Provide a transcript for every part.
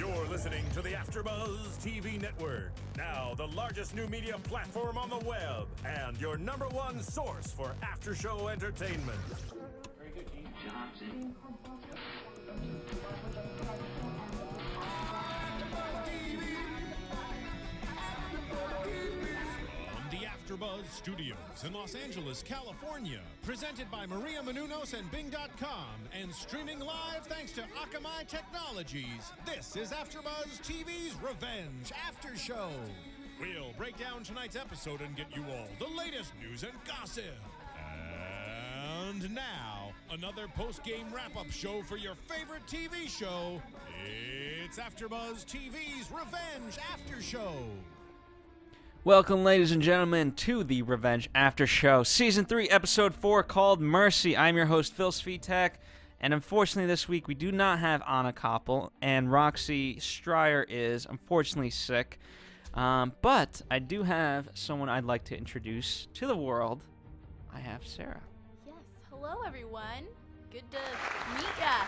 You're listening to the AFTERBUZZ TV network, now the largest new media platform on the web, and your #1 source for after-show entertainment. Very good, Gene. Johnson. The AFTERBUZZ Studios in Los Angeles, California. Presented by Maria Menounos and Bing.com and streaming live thanks to Akamai Technologies. This is AFTERBUZZ TV's Revenge After Show. We'll break down tonight's episode and get you all the latest news and gossip. And now, another post-game wrap-up show for your favorite TV show. It's AFTERBUZZ TV's Revenge After Show. Welcome, ladies and gentlemen, to the Revenge After Show, Season 3, Episode 4, called Mercy. I'm your host, Phil Svitek, and unfortunately this week we do not have Anna Koppel, and Roxy Stryer is unfortunately sick. But I do have someone I'd like to introduce to the world. I have Sarah. Yes, hello everyone. Good to meet ya.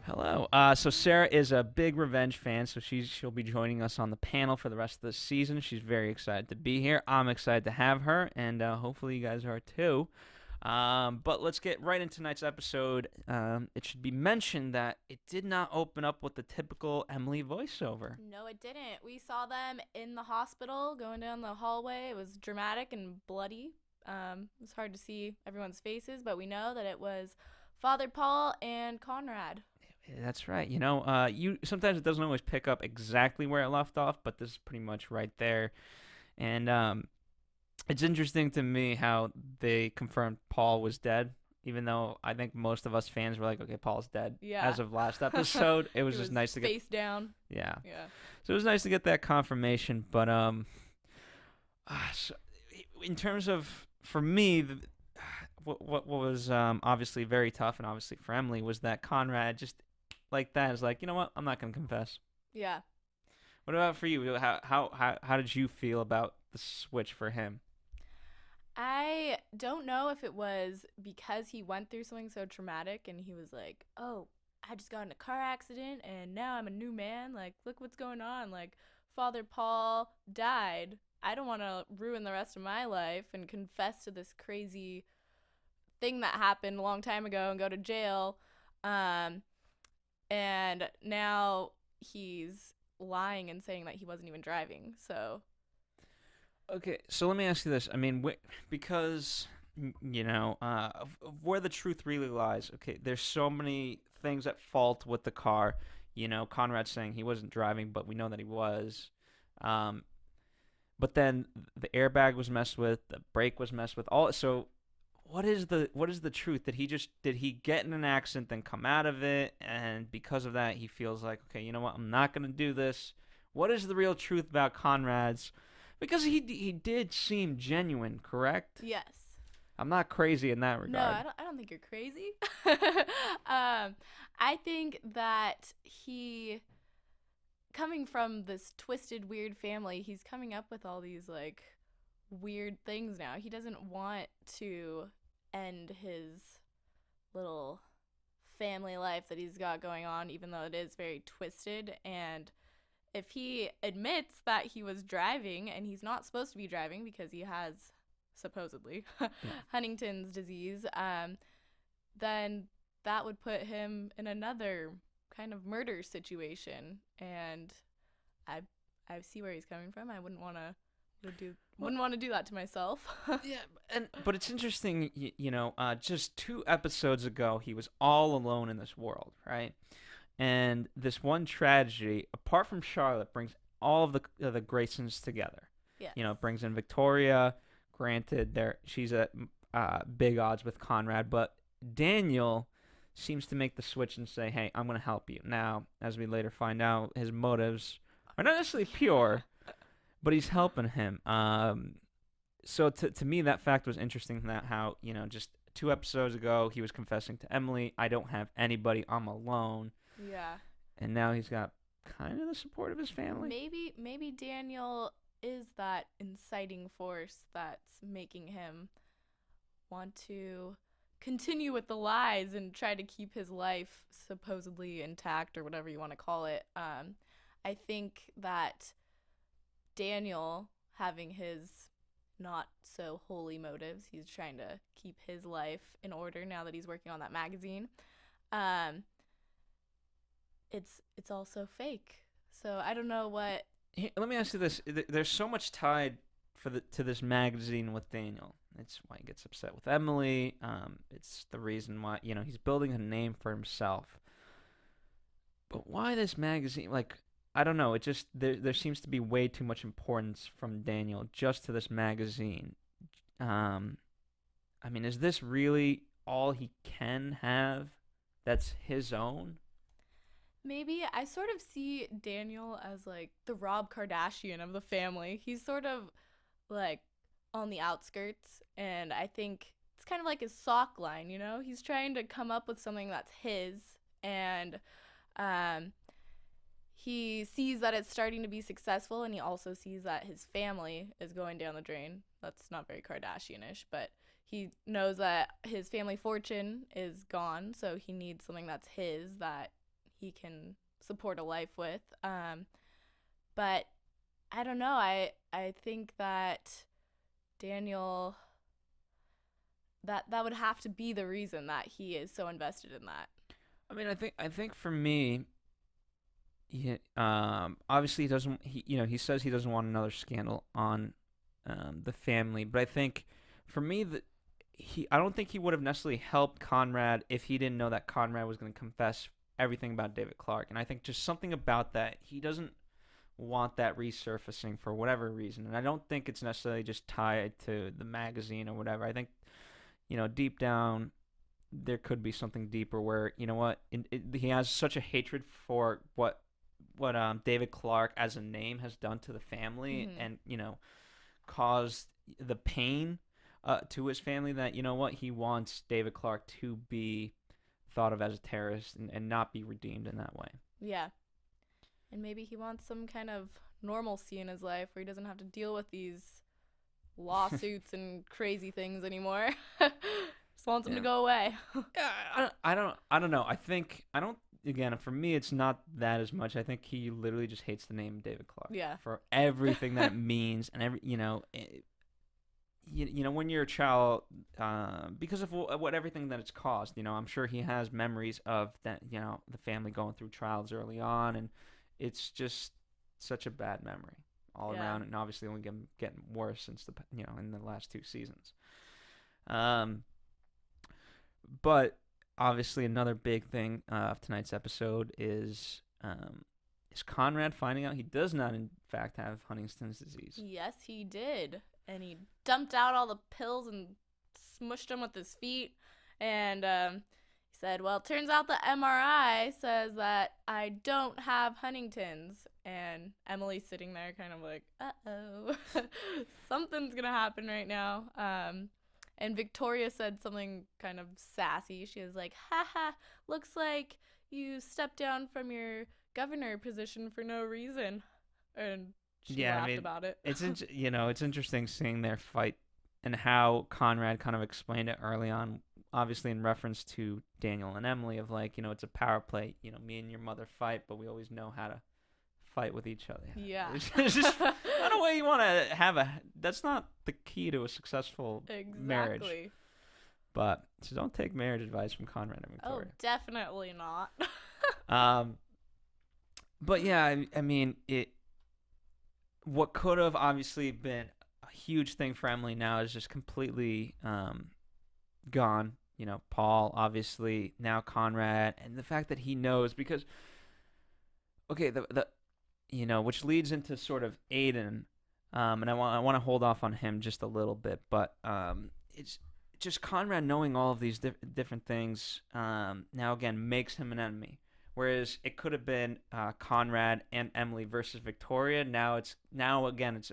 Hello. So Sarah is a big Revenge fan, so she'll be joining us on the panel for the rest of the season. She's very excited to be here. I'm excited to have her, and hopefully you guys are too. But let's get right into tonight's episode. It should be mentioned that it did not open up with the typical Emily voiceover. No, it didn't. We saw them in the hospital going down the hallway. It was dramatic and bloody. It was hard to see everyone's faces, but we know that it was Father Paul and Conrad. That's right. You know, sometimes it doesn't always pick up exactly where it left off, but this is pretty much right there. And it's interesting to me how they confirmed Paul was dead, even though I think most of us fans were like, okay, Paul's dead. Yeah. As of last episode, it was just nice to get face down. Yeah. Yeah. So it was nice to get that confirmation. But so in terms of, for me, what was obviously very tough, and obviously for Emily, was that Conrad just like that is like, you know what, I'm not gonna confess. Yeah. What about for you? How did you feel about the switch for him? I don't know if it was because he went through something so traumatic and he was like, oh, I just got in a car accident and now I'm a new man. Like, look what's going on. Like, Father Paul died. I don't want to ruin the rest of my life and confess to this crazy thing that happened a long time ago and go to jail. And now he's lying and saying that he wasn't even driving. So. Okay, so let me ask you this. I mean, because, you know, where the truth really lies, okay, there's so many things at fault with the car. You know, Conrad's saying he wasn't driving, but we know that he was. But then the airbag was messed with, the brake was messed with. So what is the truth? Did he get in an accident, then come out of it, and because of that he feels like, okay, you know what, I'm not gonna do this? What is the real truth about Conrad's? Because he did seem genuine, correct? Yes. I'm not crazy in that regard. No, I don't think you're crazy. I think that he, coming from this twisted, weird family, he's coming up with all these, like, weird things now. He doesn't want to end his little family life that he's got going on, even though it is very twisted. And if he admits that he was driving and he's not supposed to be driving because he has supposedly Huntington's disease, then that would put him in another kind of murder situation. And I see where he's coming from. I wouldn't want to do that to myself. Yeah, but it's interesting, you know, just 2 episodes ago he was all alone in this world, right? And this one tragedy, apart from Charlotte, brings all of the Graysons together. Yes. You know, it brings in Victoria. Granted, she's at big odds with Conrad, but Daniel seems to make the switch and say, hey, I'm going to help you. Now, as we later find out, his motives are not necessarily pure, but he's helping him. So to me, that fact was interesting, that how, you know, just 2 episodes ago, he was confessing to Emily, I don't have anybody, I'm alone. Yeah. And now he's got kind of the support of his family. Maybe Daniel is that inciting force that's making him want to continue with the lies and try to keep his life supposedly intact or whatever you want to call it. I think that Daniel, having his not so holy motives, he's trying to keep his life in order now that he's working on that magazine. It's also fake. So I don't know what. Let me ask you this: there's so much tied to this magazine with Daniel. It's why he gets upset with Emily. It's the reason why he's building a name for himself. But why this magazine? Like, I don't know. It just there seems to be way too much importance from Daniel just to this magazine. I mean, is this really all he can have? That's his own. Maybe I sort of see Daniel as like the Rob Kardashian of the family. He's sort of like on the outskirts, and I think it's kind of like his sock line, He's trying to come up with something that's his, and he sees that it's starting to be successful, and he also sees that his family is going down the drain. That's not very Kardashian-ish, but he knows that his family fortune is gone, so he needs something that's his that he can support a life with. But I don't know. I think that Daniel, that would have to be the reason that he is so invested in that. I mean, I think for me, obviously he doesn't. He says he doesn't want another scandal on the family, but I think for me I don't think he would have necessarily helped Conrad if he didn't know that Conrad was going to confess everything about David Clark, and I think just something about that, he doesn't want that resurfacing for whatever reason, and I don't think it's necessarily just tied to the magazine or whatever. I think deep down there could be something deeper where he has such a hatred for what David Clark as a name has done to the family, and caused the pain to his family, that he wants David Clark to be thought of as a terrorist and not be redeemed in that way. Yeah. And maybe he wants some kind of normalcy in his life where he doesn't have to deal with these lawsuits and crazy things anymore. Just wants him to go away. Yeah, I don't know. Again, for me, it's not that as much. I think he literally just hates the name David Clark. Yeah. For everything that it means, and when you're a child, because of what everything that it's caused, I'm sure he has memories of that, the family going through trials early on, and it's just such a bad memory all around, and obviously only getting worse since in the last 2 seasons. But obviously another big thing of tonight's episode is Conrad finding out he does not in fact have Huntington's disease. Yes, he did. And he dumped out all the pills and smushed them with his feet. And he said, well, it turns out the MRI says that I don't have Huntington's. And Emily's sitting there kind of like, uh-oh, something's going to happen right now. And Victoria said something kind of sassy. She was like, haha, looks like you stepped down from your governor position for no reason. And she laughed about it. It's it's interesting seeing their fight and how Conrad kind of explained it early on, obviously in reference to Daniel and Emily, of like, it's a power play. Me and your mother fight, but we always know how to fight with each other. Yeah. It's just not a way you want to have that's not the key to a successful marriage. But so don't take marriage advice from Conrad and Victoria. Oh, definitely not. But yeah, I mean, what could have obviously been a huge thing for Emily now is just completely gone. Paul, obviously, now Conrad, and the fact that he knows, because, okay, which leads into sort of Aiden, and I want to hold off on him just a little bit, but it's just Conrad knowing all of these different things now again makes him an enemy. Whereas it could have been Conrad and Emily versus Victoria. Now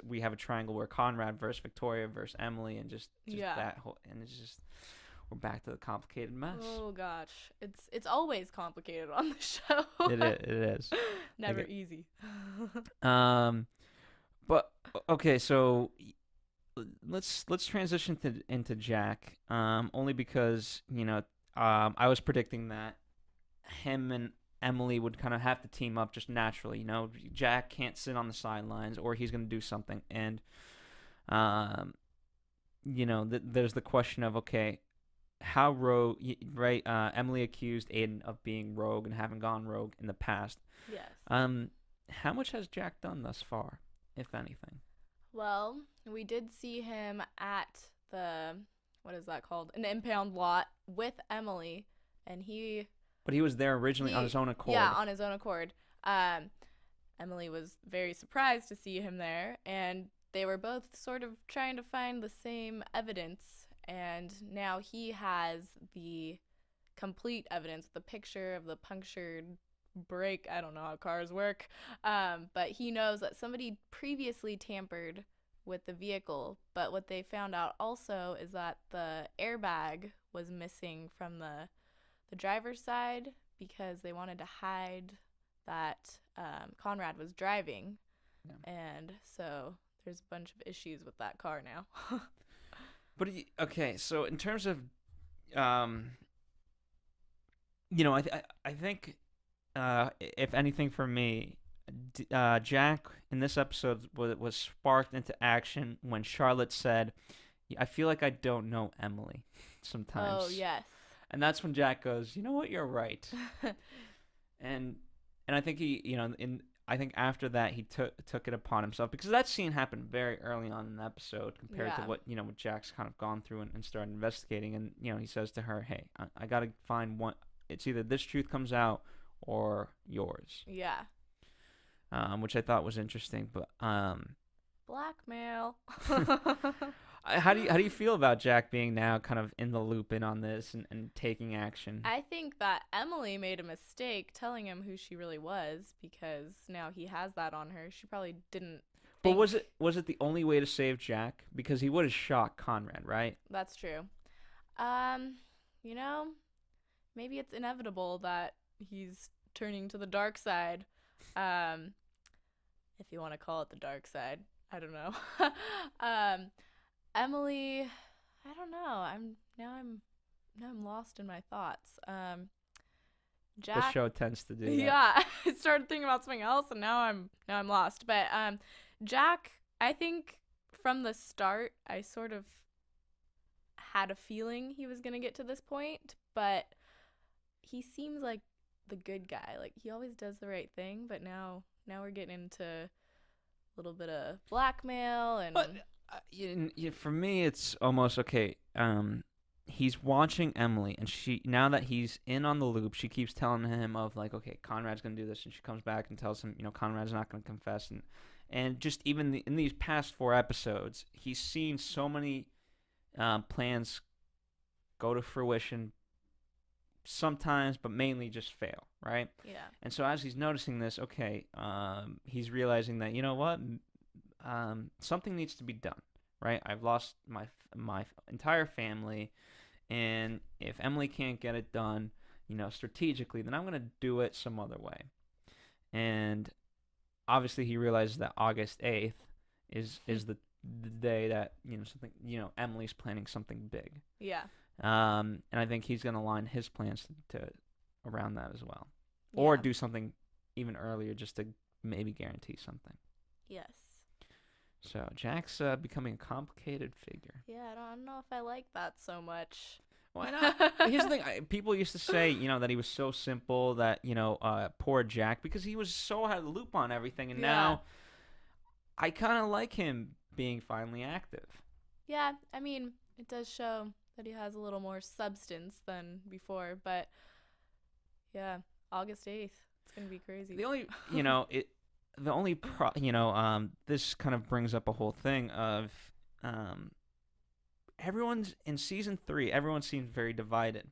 we have a triangle where Conrad versus Victoria versus Emily, and just that whole, and it's just we're back to the complicated mess. Oh gosh, it's always complicated on the show. It is. Never easy. But okay, so let's transition into Jack. Only because I was predicting that him and Emily would kind of have to team up just naturally. Jack can't sit on the sidelines, or he's going to do something. And there's the question of, okay, how rogue, right? Emily accused Aiden of being rogue and having gone rogue in the past. Yes. How much has Jack done thus far, if anything? Well, we did see him at the, what is that called? An impound lot with Emily, and But he was there originally on his own accord. Yeah, on his own accord. Emily was very surprised to see him there, and they were both sort of trying to find the same evidence, and now he has the complete evidence, the picture of the punctured brake. I don't know how cars work, but he knows that somebody previously tampered with the vehicle. But what they found out also is that the airbag was missing from the driver's side, because they wanted to hide that Conrad was driving. Yeah. And so there's a bunch of issues with that car now. But okay, so in terms of I think if anything for me, Jack in this episode was sparked into action when Charlotte said, "I feel like I don't know Emily sometimes." Oh, yes. And that's when Jack goes, "You know what? You're right." and I think I think after that he took it upon himself, because that scene happened very early on in the episode compared to what Jack's kind of gone through and started investigating. And he says to her, "Hey, I got to find one. It's either this truth comes out or yours." Yeah. Which I thought was interesting, but blackmail. How do you feel about Jack being now kind of in the loop in on this and taking action? I think that Emily made a mistake telling him who she really was, because now he has that on her. She probably didn't think. But was it the only way to save Jack? Because he would have shot Conrad, right? That's true. Maybe it's inevitable that he's turning to the dark side. If you want to call it the dark side. I don't know. Emily, I don't know. I'm lost in my thoughts. Jack, the show tends to do that. Yeah, I started thinking about something else, and now I'm lost. But Jack, I think from the start, I sort of had a feeling he was gonna get to this point, but he seems like the good guy. Like, he always does the right thing, but now we're getting into a little bit of blackmail and. But, for me, it's almost okay. He's watching Emily, and now that he's in on the loop, she keeps telling him of, like, okay, Conrad's gonna do this, and she comes back and tells him, Conrad's not gonna confess, and just even in these past 4 episodes, he's seen so many plans go to fruition sometimes, but mainly just fail, right? Yeah. And so as he's noticing this, okay, he's realizing that, something needs to be done, right? I've lost my entire family, and if Emily can't get it done, strategically, then I'm going to do it some other way. And obviously he realizes that August 8th is the day that, Emily's planning something big. Yeah. And I think he's going to align his plans to around that as well. Yeah. Or do something even earlier just to maybe guarantee something. Yes. So Jack's becoming a complicated figure. Yeah, I don't know if I like that so much. Why not? Here's the thing. People used to say, that he was so simple, that, poor Jack, because he was so out of the loop on everything. And now I kind of like him being finally active. Yeah, I mean, it does show that he has a little more substance than before. But, yeah, August 8th. It's going to be crazy. The only, this kind of brings up a whole thing of everyone's in season 3. Everyone seems very divided.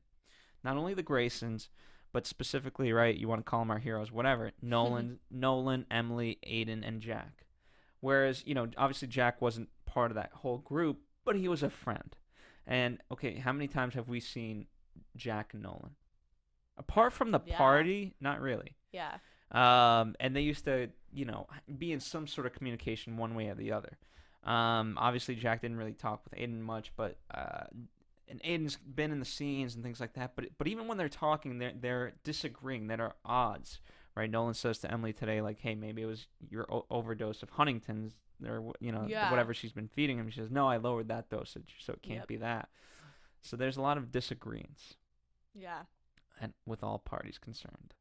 Not only the Graysons, but specifically, right? You want to call them our heroes, whatever. Nolan, Emily, Aiden, and Jack. Whereas, obviously Jack wasn't part of that whole group, but he was a friend. And okay, how many times have we seen Jack and Nolan? Apart from the party, not really. Yeah. And they used to, be in some sort of communication one way or the other. Obviously, Jack didn't really talk with Aiden much, but and Aiden's been in the scenes and things like that. But even when they're talking, they're disagreeing. That are odds, right? Nolan says to Emily today, like, "Hey, maybe it was your overdose of Huntington's, or whatever she's been feeding him." She says, "No, I lowered that dosage, so it can't be that." So there's a lot of disagreements. Yeah. And with all parties concerned,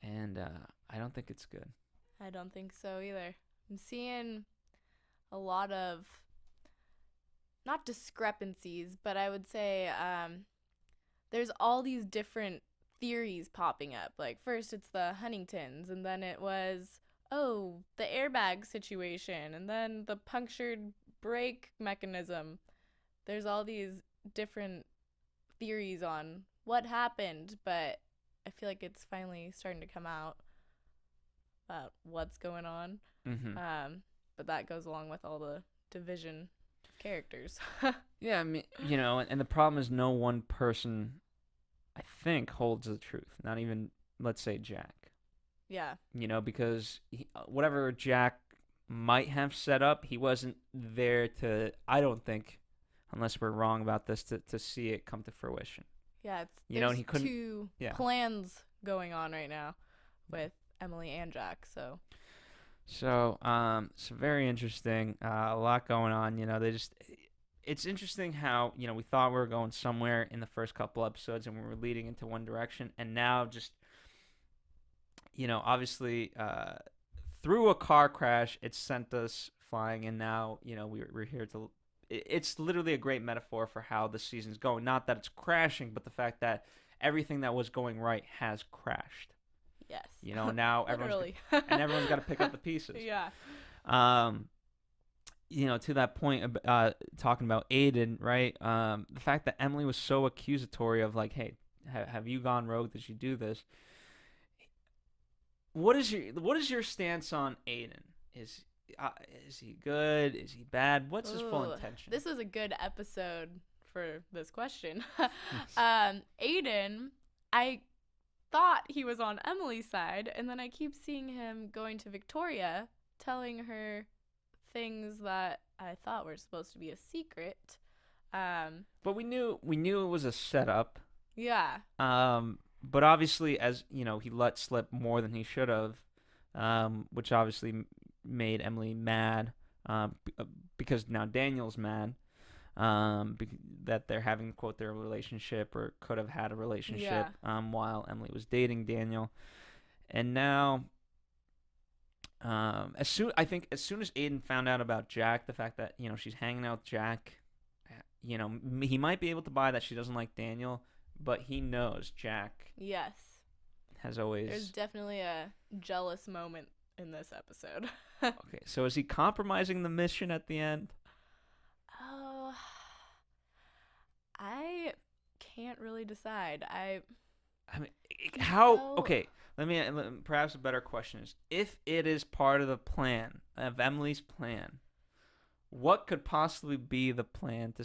and I don't think it's good. I don't think so either. I'm seeing a lot of, not discrepancies, but I would say there's all these different theories popping up. Like, first it's the Huntingtons, and then it was, the airbag situation, and then the punctured brake mechanism. There's all these different theories on what happened, but I feel like it's finally starting to come out about what's going on. Mm-hmm. But that goes along with all the division of characters. Yeah, I mean, and the problem is no one person, I think, holds the truth. Not even, let's say, Jack. Yeah. Because whatever Jack might have set up, he wasn't there to, I don't think, unless we're wrong about this, to see it come to fruition. Yeah, and he couldn't. Two plans going on right now with Emily and Jack. So it's very interesting. A lot going on. It's interesting how we thought we were going somewhere in the first couple episodes, and we were leading into one direction, and now just obviously through a car crash, it sent us flying, and now we're here to. It's literally a great metaphor for how the season's going. Not that it's crashing, but the fact that everything that was going right has crashed. Yes. Now everyone's got to pick up the pieces. Yeah. To that point, talking about Aiden, right? The fact that Emily was so accusatory of like, hey, have you gone rogue? Did you do this? What is your stance on Aiden? Is he good? Is he bad? What's his full intention? This was a good episode for this question. Aiden, I thought he was on Emily's side, and then I keep seeing him going to Victoria, telling her things that I thought were supposed to be a secret. But we knew it was a setup. Yeah. But obviously, as he let slip more than he should have, which obviously made Emily mad, because now Daniel's mad, that they're having, quote, their relationship, or could have had a relationship, while Emily was dating Daniel. And now, as soon as Aiden found out about Jack, the fact that she's hanging out with Jack, he might be able to buy that she doesn't like Daniel, but he knows Jack. Yes. Has always. There's definitely a jealous moment in this episode. Okay, so is he compromising the mission at the end? Oh, I can't really decide. I mean, how? So... Okay, perhaps a better question is, if it is part of the plan of Emily's plan, what could possibly be the plan to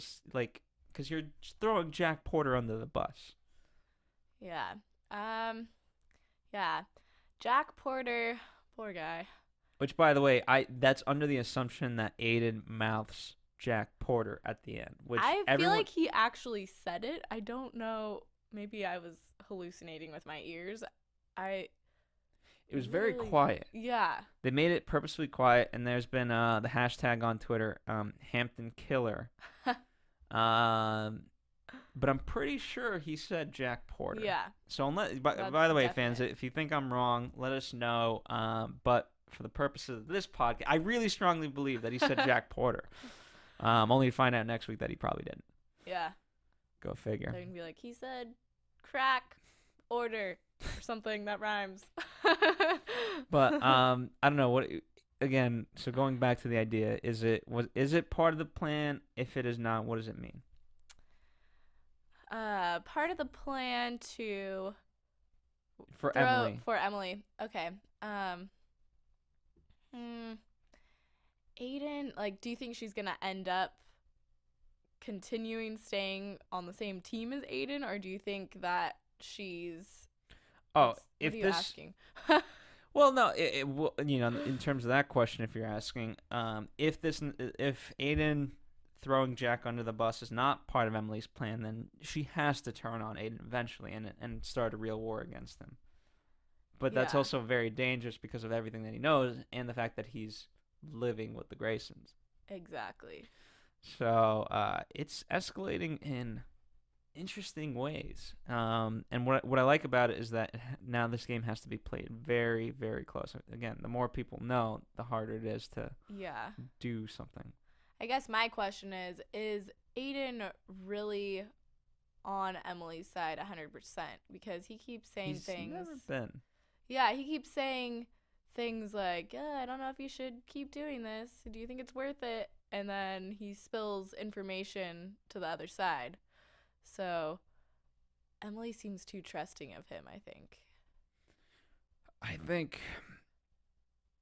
because you're throwing Jack Porter under the bus. Yeah. Yeah. Jack Porter, poor guy. Which, by the way, that's under the assumption that Aiden mouths Jack Porter at the end. Which I feel like he actually said it. I don't know. Maybe I was hallucinating with my ears. It was very quiet. Yeah. They made it purposely quiet, and there's been the hashtag on Twitter, Hampton Killer. But I'm pretty sure he said Jack Porter. Yeah. So by the way, fans, if you think I'm wrong, let us know. But for the purposes of this podcast, I really strongly believe that he said Jack Porter. Only to find out next week that he probably didn't. Yeah. Go figure. They're gonna be like, he said crack order or something that rhymes. But I don't know what. Again, so going back to the idea, is it part of the plan? If it is not, what does it mean? Part of the plan for Emily. For Emily. Okay. Aiden, do you think she's gonna end up continuing staying on the same team as Aiden, or do you think that she's? Oh, what are you asking? Well, no, in terms of that question, if you're asking, if Aiden throwing Jack under the bus is not part of Emily's plan, then she has to turn on Aiden eventually and start a real war against him. But that's Yeah. also very dangerous because of everything that he knows and the fact that he's living with the Graysons. Exactly. So it's escalating in interesting ways. And what I like about it is that now this game has to be played very, very close. Again, the more people know, the harder it is to Yeah. do something. I guess my question is Aiden really on Emily's side 100%? Because he keeps saying He's things. never been. Yeah, he keeps saying things like, I don't know if you should keep doing this. Do you think it's worth it? And then he spills information to the other side. So Emily seems too trusting of him, I think.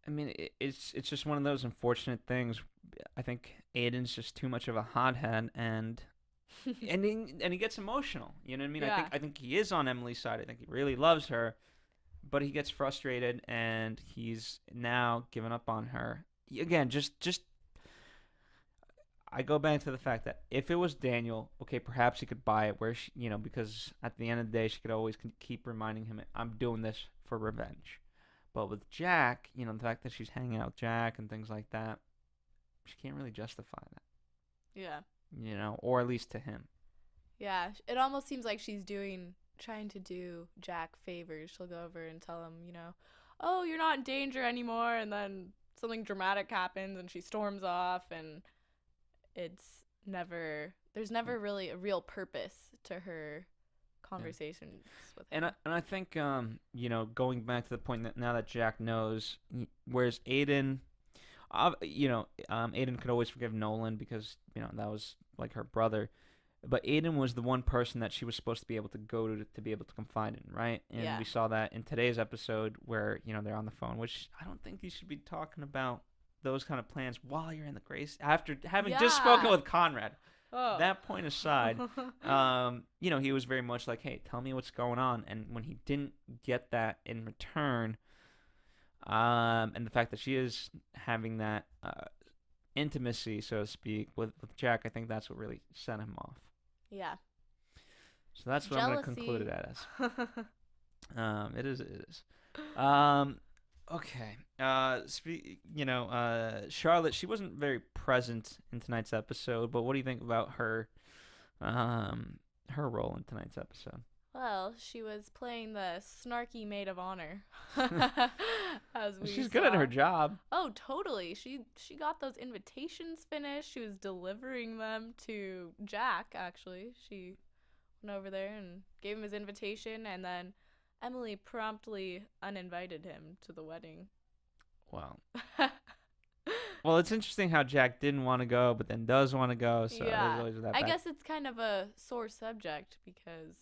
I mean, it's just one of those unfortunate things. I think Aiden's just too much of a hothead, and he gets emotional. You know what I mean? Yeah. I think he is on Emily's side. I think he really loves her, but he gets frustrated, and he's now given up on her. Again, just I go back to the fact that if it was Daniel, okay, perhaps he could buy it where she, because at the end of the day, she could always keep reminding him, I'm doing this for revenge. But with Jack, the fact that she's hanging out with Jack and things like that, she can't really justify that. Yeah. Or at least to him. Yeah. It almost seems like she's trying to do Jack favors. She'll go over and tell him, oh, you're not in danger anymore. And then something dramatic happens and she storms off, and there's never really a real purpose to her conversations with him. And I think going back to the point that now that Jack knows, whereas Aiden, Aiden could always forgive Nolan because that was like her brother, but Aiden was the one person that she was supposed to be able to go to be able to confide in, right? And Yeah. we saw that in today's episode where they're on the phone, which I don't think you should be talking about those kind of plans while you're in the Grace after having just spoken with Conrad. Oh. That point aside, he was very much like, hey, tell me what's going on. And when he didn't get that in return, and the fact that she is having that intimacy, so to speak, with Jack, I think that's what really set him off. Yeah. So that's what Jealousy. I'm going to conclude it as. It is. Okay. Charlotte, she wasn't very present in tonight's episode, but what do you think about her role in tonight's episode? Well, she was playing the snarky maid of honor. As we She's good at her saw. job. Oh, totally. She got those invitations finished. She was delivering them to Jack, actually. She went over there and gave him his invitation, and then Emily promptly uninvited him to the wedding. Wow. Well, it's interesting how Jack didn't want to go, but then does want to go. So Yeah. there's always that I back. guess it's kind of a sore subject because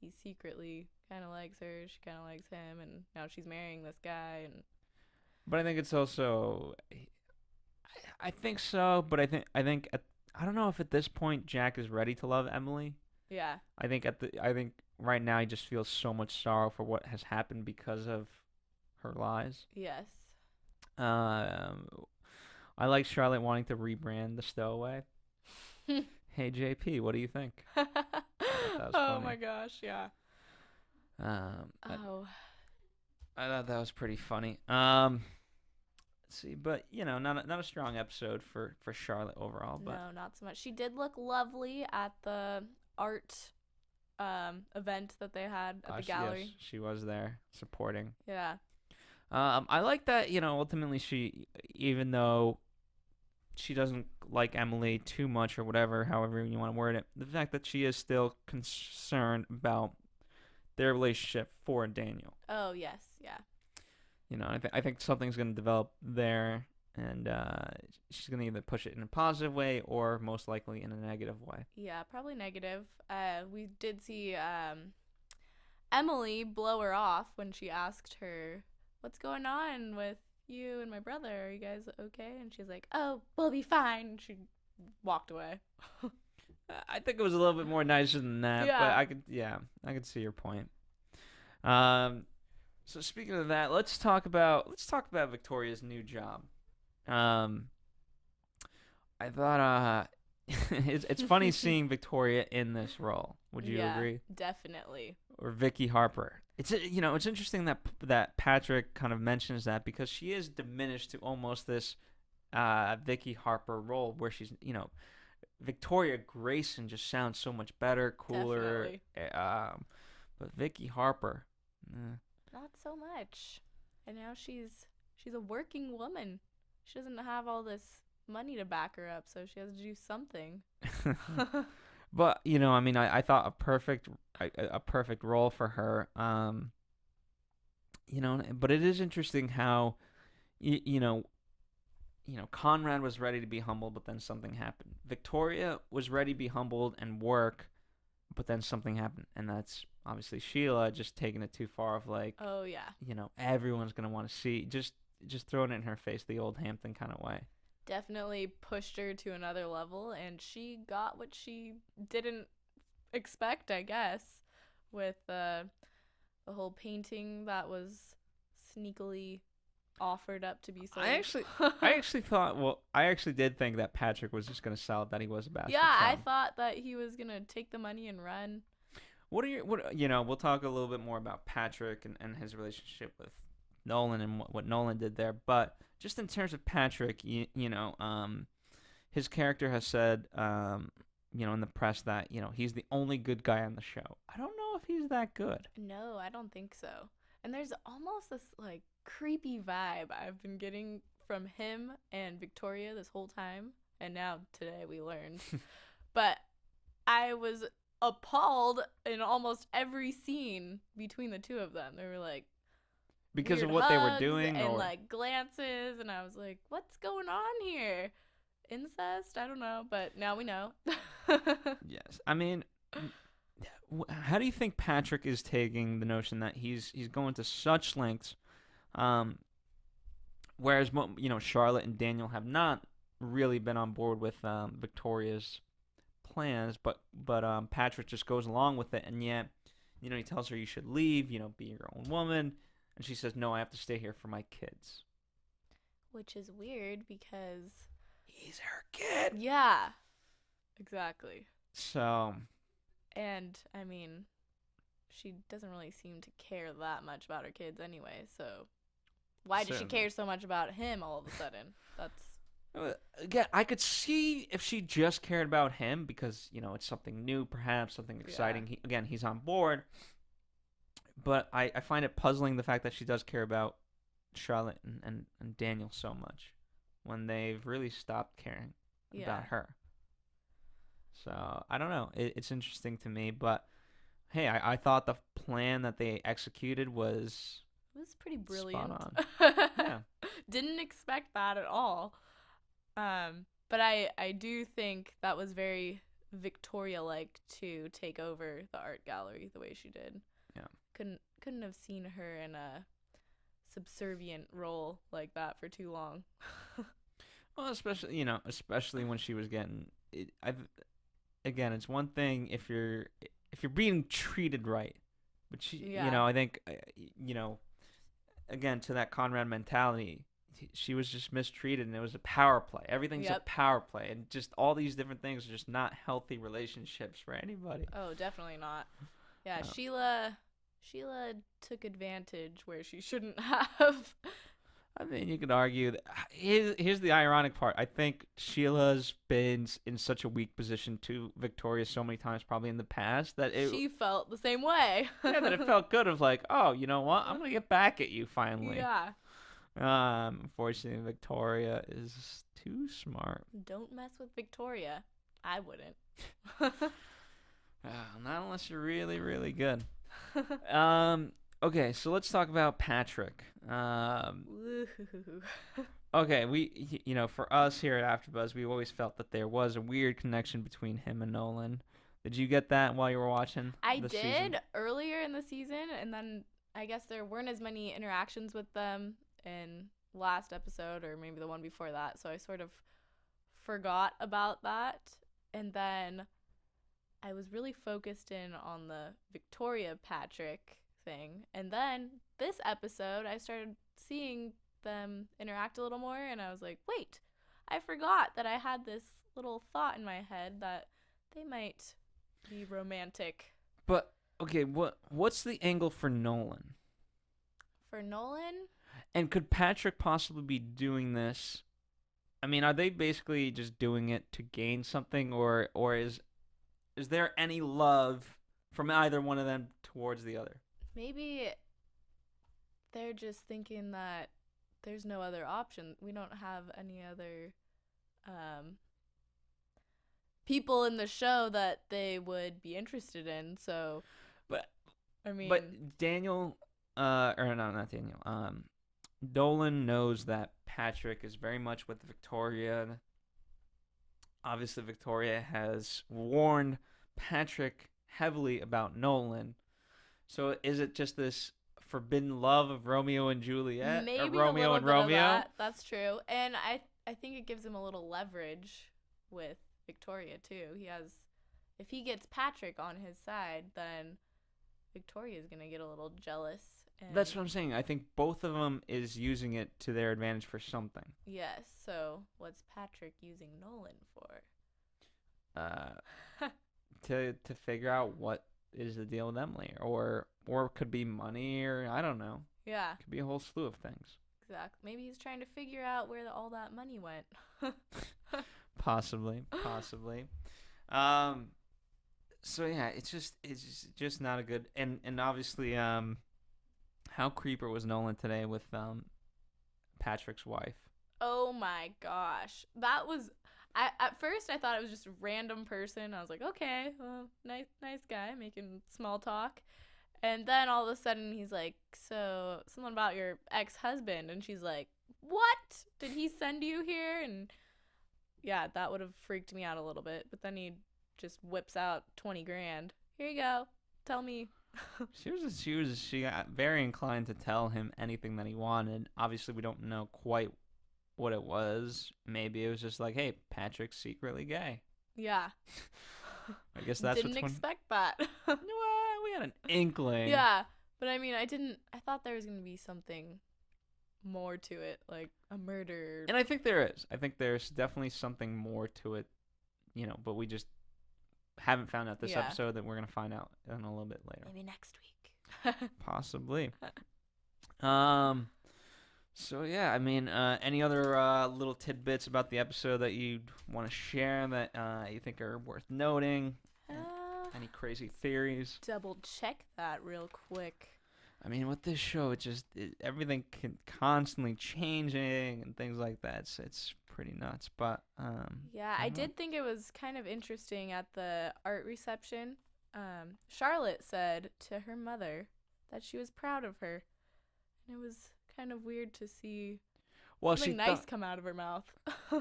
he secretly kind of likes her. She kind of likes him, and now she's marrying this guy. But I think it's also, I think so. But I think I don't know if at this point Jack is ready to love Emily. Yeah. I think right now he just feels so much sorrow for what has happened because of her lies. Yes. I like Charlotte wanting to rebrand the Stowaway. Hey JP, what do you think? That was Oh funny. my gosh, yeah. I Oh. thought that was pretty funny. Let's see, but not a strong episode for Charlotte overall. But No, not so much. She did look lovely at the art event that they had at the gallery. Yes, she was there supporting. Yeah. I like that, ultimately she, even though she doesn't like Emily too much or whatever, however you want to word it, the fact that she is still concerned about their relationship for Daniel. Oh, yes, yeah. I think something's going to develop there, and she's going to either push it in a positive way or most likely in a negative way. Yeah, probably negative. We did see Emily blow her off when she asked her, what's going on with you and my brother? Are you guys okay? And she's like, oh, we'll be fine. And she walked away. I think it was a little bit more nicer than that, Yeah. but I could see your point. So speaking of that, let's talk about Victoria's new job. I thought it's funny seeing Victoria in this role. Would you Yeah, agree? definitely. Or Vicky Harper. It's interesting that Patrick kind of mentions that because she is diminished to almost this Vicky Harper role where she's, Victoria Grayson just sounds so much better, cooler. Definitely. But Vicky Harper, Not so much. And now she's a working woman. She doesn't have all this money to back her up, so she has to do something. But I thought a perfect role for her. But it is interesting how, Conrad was ready to be humbled, but then something happened. Victoria was ready to be humbled and work, but then something happened, and that's obviously Sheila just taking it too far. Of like, Oh yeah, everyone's gonna want to see, just throwing it in her face the old Hampton kind of way. definitely pushed her to another level, and she got what she didn't expect, I guess, with the whole painting that was sneakily offered up to be sold. I actually did think that Patrick was just gonna sell it, that he was a bastard Yeah, I son. thought that he was gonna take the money and run. We'll talk a little bit more about Patrick and his relationship with Nolan and what Nolan did there, but just in terms of Patrick, his character has said, in the press that, he's the only good guy on the show. I don't know if he's that good. No, I don't think so. And there's almost this like creepy vibe I've been getting from him and Victoria this whole time, and now today we learned. But I was appalled in almost every scene between the two of them. They were like Because of weird what they were hugs doing, and or like glances, and I was like, what's going on here? Incest? I don't know, but now we know. yes, how do you think Patrick is taking the notion that he's going to such lengths, whereas Charlotte and Daniel have not really been on board with Victoria's plans, but Patrick just goes along with it, and yet he tells her you should leave, be your own woman, and she says no, I have to stay here for my kids. Which is weird because He's her kid. yeah, exactly. So. And, I mean, she doesn't really seem to care that much about her kids anyway, so why does she Certainly. care so much about him all of a sudden? That's... Again, I could see if she just cared about him because, it's something new, perhaps, something exciting. He's on board. But I find it puzzling the fact that she does care about Charlotte and Daniel so much when they've really stopped caring about her. So, I don't know. It's interesting to me, but hey, I thought the plan that they executed was It was pretty brilliant. spot on. Yeah. Didn't expect that at all. But I do think that was very Victoria-like to take over the art gallery the way she did. Yeah. Couldn't have seen her in a subservient role like that for too long. Well, especially when she was getting it. Again, it's one thing if you're being treated right, but she, I think, again, to that Conrad mentality, she was just mistreated, and it was a power play. Everything's a power play, and just all these different things are just not healthy relationships for anybody. Oh, definitely not. Yeah, No. Sheila took advantage where she shouldn't have. I mean, you could argue that here's the ironic part. I think Sheila's been in such a weak position to Victoria so many times, probably in the past, that She felt the same way. that it felt good of like, oh, you know what? I'm gonna get back at you finally. Yeah. Unfortunately, Victoria is too smart. Don't mess with Victoria. I wouldn't. Not unless you're really, really good. Okay, so let's talk about Patrick. Woo. Okay, for us here at AfterBuzz, we always felt that there was a weird connection between him and Nolan. Did you get that while you were watching? I the did season? earlier in the season, and then I guess there weren't as many interactions with them in last episode, or maybe the one before that, so I sort of forgot about that. And then I was really focused in on the Victoria Patrick thing. And then this episode, I started seeing them interact a little more, and I was like, wait, I forgot that I had this little thought in my head that they might be romantic. But okay, what's the angle for Nolan? For Nolan? And could Patrick possibly be doing this? I mean, are they basically just doing it to gain something, or is there any love from either one of them towards the other? Maybe they're just thinking that there's no other option. We don't have any other people in the show that they would be interested in. So, But I mean, but Daniel, or no, not Daniel. Nolan knows that Patrick is very much with Victoria. Obviously, Victoria has warned Patrick heavily about Nolan. So is it just this forbidden love of Romeo and Juliet? maybe or a Romeo little and bit of Romeo? that. That's true. And I think it gives him a little leverage with Victoria too. If he gets Patrick on his side, then Victoria's gonna get a little jealous. And That's what I'm saying. I think both of them is using it to their advantage for something. yes. So what's Patrick using Nolan for? To figure out what is the deal with Emily, or it could be money, or I don't know. Yeah, It could be a whole slew of things. exactly. Maybe he's trying to figure out where all that money went. Possibly. So yeah, it's just not a good, and obviously how creeper was Nolan today with Patrick's wife. Oh my gosh. That was at first I thought it was just a random person. I was like, okay, well, nice guy making small talk. And then all of a sudden he's like, so something about your ex-husband, and she's like, what? Did he send you here? And yeah, that would have freaked me out a little bit. But then he just whips out 20 grand. Here you go. Tell me. She got very inclined to tell him anything that he wanted. Obviously, we don't know quite what it was. Maybe it was just like, hey, Patrick's secretly gay. Yeah. I guess that's Didn't what's expect that. Well, we had an inkling. Yeah, but I mean, I thought there was going to be something more to it, like a murder. And I think there is. I think there's definitely something more to it, but we just haven't found out this episode that we're going to find out in a little bit later. Maybe next week. Possibly. So yeah, I mean, any other little tidbits about the episode that you'd want to share that you think are worth noting? Any crazy theories? Double check that real quick. I mean, with this show, everything can constantly changing and things like that. It's pretty nuts. But yeah, I did think it was kind of interesting at the art reception. Charlotte said to her mother that she was proud of her, and it was kind of weird to see something nice come out of her mouth.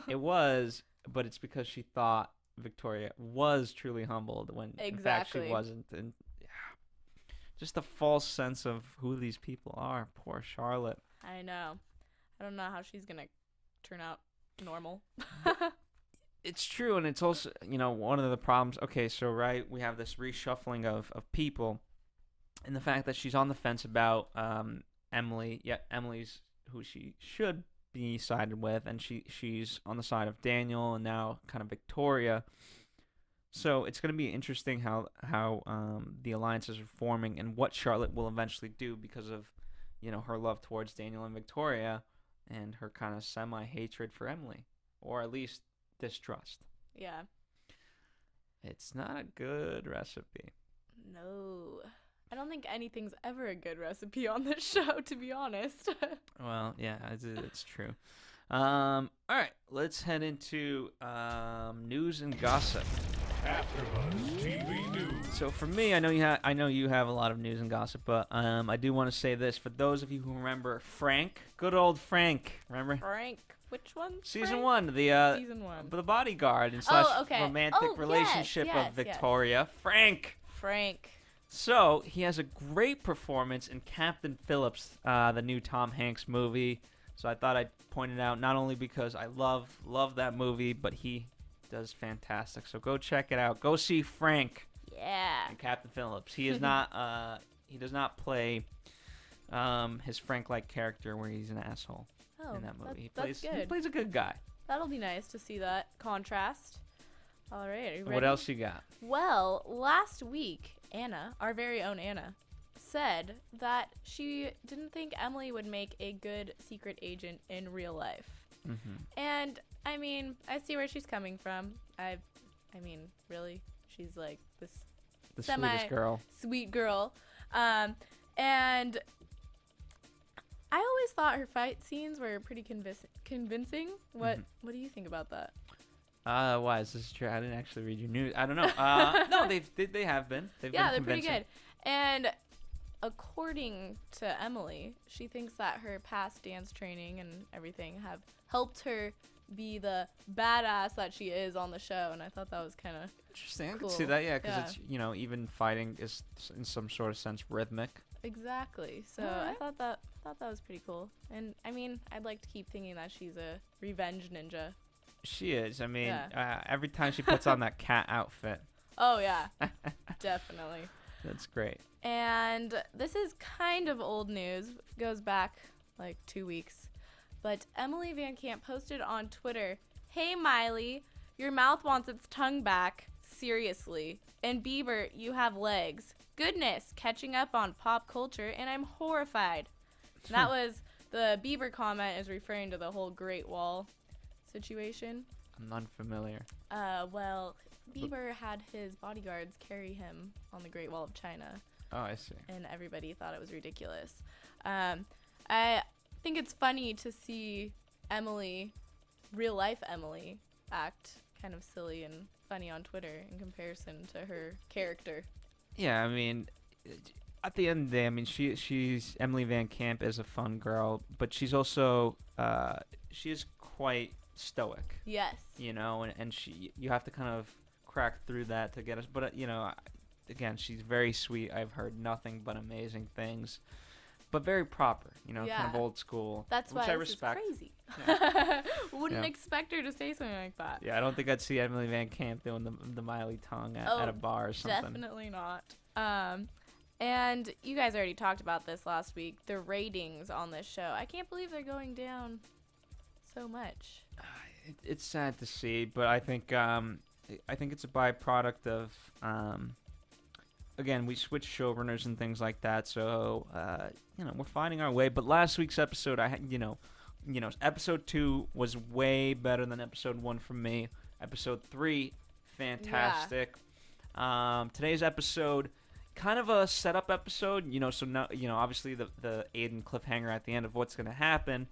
It was, but it's because she thought Victoria was truly humbled when in fact she wasn't. And yeah, just a false sense of who these people are. Poor Charlotte. I know. I don't know how she's gonna turn out normal. It's true, and it's also, one of the problems. Okay, so right, we have this reshuffling of people, and the fact that she's on the fence about Emily. Yeah, Emily's who she should be sided with, and she's on the side of Daniel, and now kind of Victoria. So it's going to be interesting how the alliances are forming and what Charlotte will eventually do because of her love towards Daniel and Victoria, and her kind of semi-hatred for Emily, or at least distrust. Yeah. It's not a good recipe. No. I don't think anything's ever a good recipe on this show, to be honest. Well, yeah, it's true. All right, let's head into news and gossip. AfterBuzz TV News. So for me, I know you have a lot of news and gossip, but I do want to say this for those of you who remember Frank, good old Frank. Remember Frank, which one? Season Frank? 1, Season 1. the bodyguard and Okay. romantic relationship of Victoria. Frank. So he has a great performance in Captain Phillips, the new Tom Hanks movie. So I thought I'd point it out, not only because I love that movie, but he does fantastic. So go check it out. Go see Frank. Yeah. And Captain Phillips. He is not does not play his Frank-like character where he's an asshole Oh, in that movie. that's He good. plays a good guy. That'll be nice to see that contrast. All right, are you ready? What else you got? Well, last week, Anna, our very own Anna, said that she didn't think Emily would make a good secret agent in real life. Mm-hmm. And, I mean, I see where she's coming from. I mean, really? She's like this The sweetest girl. sweet girl. And I always thought her fight scenes were pretty convincing. What do you think about that? Why is this true? I didn't actually read your news. I don't know. No, they have been. They've Yeah, been they're pretty convincing. good. And according to Emily, she thinks that her past dance training and everything have helped her be the badass that she is on the show, and I thought that was kind of Interesting. I cool. could see that, yeah, because Yeah. it's, even fighting is in some sort of sense rhythmic. exactly. So Alright. I thought that was pretty cool. And I mean, I'd like to keep thinking that she's a revenge ninja. She is. I mean, Yeah. every time she puts on that cat outfit, Oh yeah, definitely. that's great. And this is kind of old news. It goes back like 2 weeks. But Emily Van Camp posted on Twitter, "Hey Miley, your mouth wants its tongue back. Seriously. And Bieber, you have legs. Goodness, catching up on pop culture, and I'm horrified." And that was the Bieber comment is referring to the whole Great Wall situation. I'm unfamiliar. Well, Bieber had his bodyguards carry him on the Great Wall of China. Oh, I see. And everybody thought it was ridiculous. I think it's funny to see Emily, real life Emily, act kind of silly and funny on Twitter in comparison to her character. Yeah, I mean, at the end of the day, I mean, she's Emily Van Camp is a fun girl, but she's also she is quite stoic, Yes. and you have to kind of crack through that to get us. But again, she's very sweet. I've heard nothing but amazing things, but very proper. kind of Yeah. old school. That's which why I this respect. is crazy. Yeah. Wouldn't Yeah. expect her to say something like that. Yeah, I don't think I'd see Emily Van Camp doing the Miley tongue at a bar or something. Definitely not. And you guys already talked about this last week. The ratings on this show. I can't believe they're going down so much. It's sad to see, but I think it's a byproduct of again, we switched showrunners and things like that, so we're finding our way. But last week's episode, episode 2 was way better than episode 1 for me. Episode 3, fantastic. Today's episode, kind of a setup episode, so now, obviously the Aiden cliffhanger at the end of what's going to happen.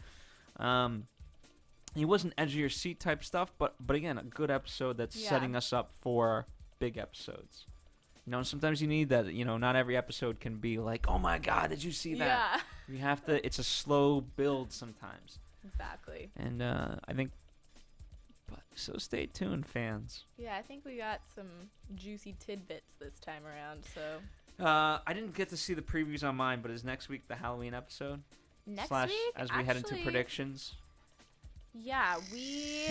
It wasn't edge of your seat type stuff, but again, a good episode that's setting us up for big episodes. Sometimes you need that. Not every episode can be like, oh my God, did you see that? Yeah. You have to. It's a slow build sometimes. Exactly. And I think. So stay tuned, fans. Yeah, I think we got some juicy tidbits this time around. So I didn't get to see the previews on mine, but is next week the Halloween episode? next Slash, week, as we head into actually, predictions. Yeah, we.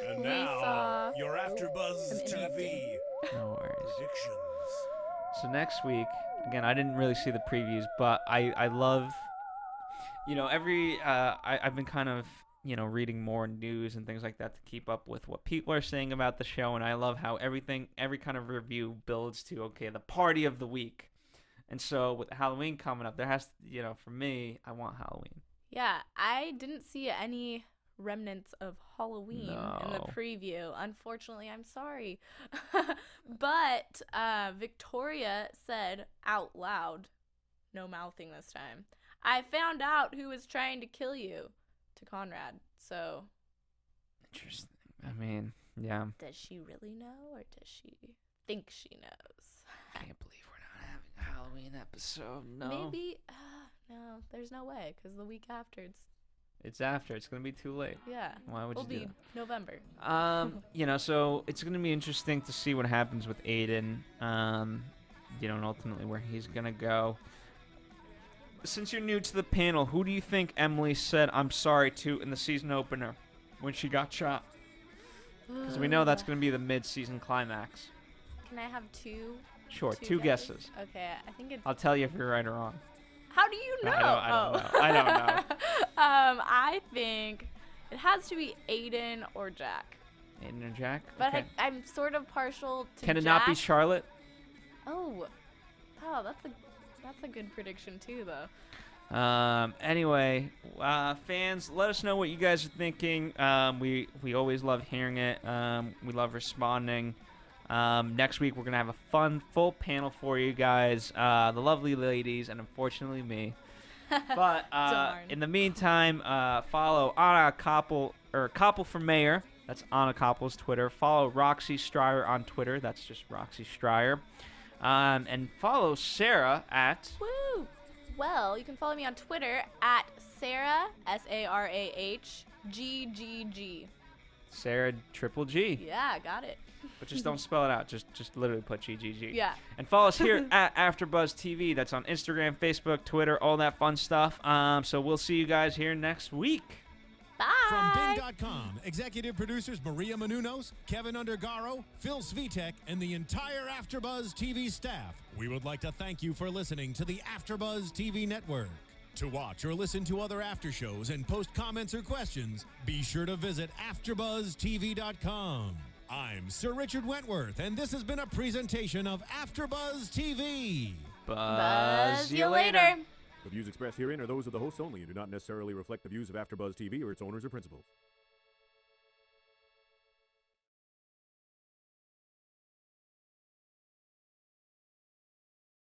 And We now, saw your AfterBuzz TV No worries. predictions. So next week, again, I didn't really see the previews, but I love, I've been kind of, reading more news and things like that to keep up with what people are saying about the show, and I love how every kind of review builds to, okay, the party of the week. And so with Halloween coming up, there has to, for me, I want Halloween. Yeah, I didn't see any remnants of Halloween in the No. preview. Unfortunately, I'm sorry. But Victoria said out loud, no mouthing this time, "I found out who was trying to kill you," to Conrad. So, Interesting. I mean, yeah. does she really know, or does she think she knows? I can't believe we're not having a Halloween episode. No. Maybe. No, there's no way, because the week after It's after. It's going to be too late. yeah, Why would will you do be that? November. So it's going to be interesting to see what happens with Aiden, and ultimately where he's going to go. Since you're new to the panel, who do you think Emily said "I'm sorry" to in the season opener when she got shot? Because we know that's going to be the mid-season climax. Can I have two Sure, Two two guesses. Okay, I think it's. I'll tell you if you're right or wrong. How do you know? I don't know. I don't know. I think it has to be Aiden or Jack. Aiden or Jack? But Okay. I'm sort of partial to Can it Jack. not be Charlotte? Oh, that's a good prediction too, though. Anyway, fans, let us know what you guys are thinking. We always love hearing it. We love responding. Next week we're gonna have a fun full panel for you guys. The lovely ladies and unfortunately me. But in the meantime, follow Anna Koppel or Koppel for Mayor. That's Anna Koppel's Twitter. Follow Roxy Stryer on Twitter. That's just Roxy Stryer. And follow Sarah at. Woo! Well, you can follow me on Twitter at Sarah SarahGGG. Sarah Triple G. Yeah, got it. But just don't spell it out. Just literally put GGG. Yeah. And follow us here at AfterBuzz TV. That's on Instagram, Facebook, Twitter, all that fun stuff. So we'll see you guys here next week. Bye. From Bing.com, executive producers Maria Menounos, Kevin Undergaro, Phil Svitek, and the entire AfterBuzz TV staff, we would like to thank you for listening to the AfterBuzz TV network. To watch or listen to other after shows and post comments or questions, be sure to visit AfterBuzzTV.com. I'm Sir Richard Wentworth, and this has been a presentation of AfterBuzz TV. Buzz you later. The views expressed herein are those of the hosts only and do not necessarily reflect the views of AfterBuzz TV or its owners or principals.